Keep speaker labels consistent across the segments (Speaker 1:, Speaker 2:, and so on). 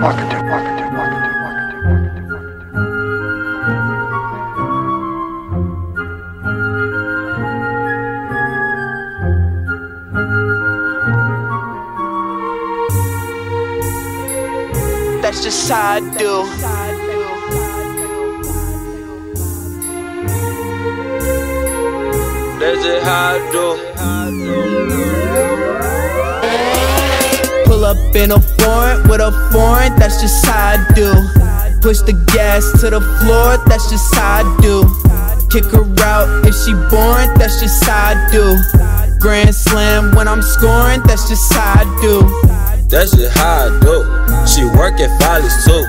Speaker 1: That's just how I do.
Speaker 2: That's just how I do.
Speaker 1: Pull up in a foreign with a foreign, that's just how I do. Push the gas to the floor, that's just how I do. Kick her out if she boring, that's just how I do. Grand slam when I'm scoring, that's just how I do.
Speaker 2: That's just how I do. She work at Follies too.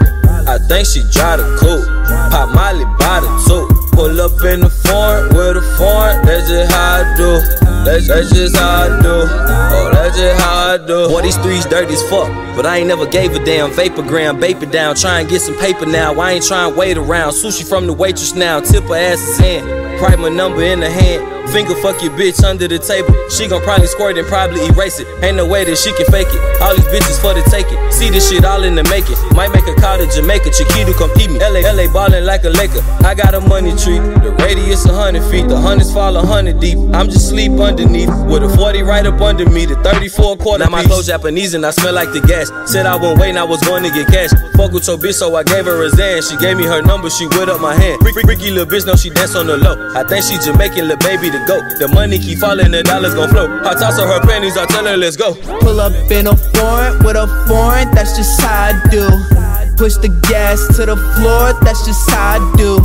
Speaker 2: I think she drive the coupe. Pop Molly by the two. Pull up in the foreign with a foreign. That's just how I do. That's just how I do. Oh, that's just how I do. Boy, these streets dirty as fuck, but I ain't never gave a damn. Vaporgram, vape it down. Try and get some paper now. I ain't trying to wait around. Sushi from the waitress now. Tip her ass's hand. Write my number in the hand. Finger fuck your bitch under the table. She gon' probably squirt and probably erase it. Ain't no way that she can fake it. All these bitches for the taking. See this shit all in the making. Might make a call to Jamaica. Chiquito come eat me. LA ballin' like a Laker. I got a money tree. The radius 100 feet. The hundreds fall 100 deep. I'm just sleep underneath with a 40 right up under me. The 34 quarter. Now my clothes Japanese and I smell like the gas. Said I won't wait and I was going to get cash. Fuck with your bitch, so I gave her a Zan. She gave me her number, she whipped up my hand. Freaky little bitch, know she dance on the low. I think she Jamaican, little baby to go. The money keep falling, the dollars gon' flow. I toss her panties, I tell her let's go.
Speaker 1: Pull up in a foreign with a foreign, that's just how I do. Push the gas to the floor, that's just how I do.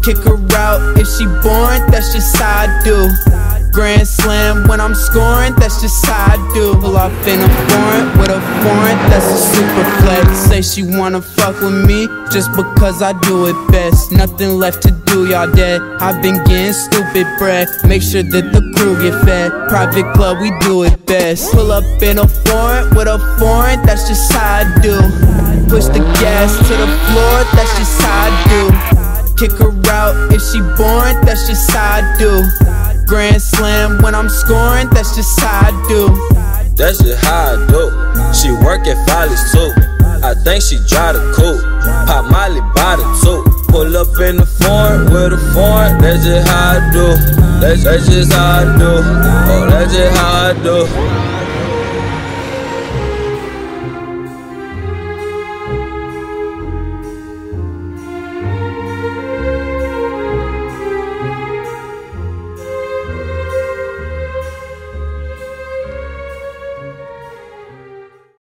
Speaker 1: Kick her out if she boring, that's just how I do. Grand slam when I'm scoring, that's just how I do. Pull off in a foreign with a foreign, that's a super flex. Say she wanna fuck with me just because I do it best. Nothing left to do, y'all dead. I've been getting stupid bread. Make sure that the crew get fed. Private club, we do it best. Pull up in a foreign with a foreign, that's just how I do. Push the gas to the floor, that's just how I do. Kick her out if she boring, that's just how I do. Grand slam when I'm scoring, that's just how I do.
Speaker 2: That's just how I do. She work at Follies too. I think she drive the coupe. Pop Molly by the two. Pull up in the foreign with a foreign. That's just how I do. That's just how I do. Oh, that's just how I do.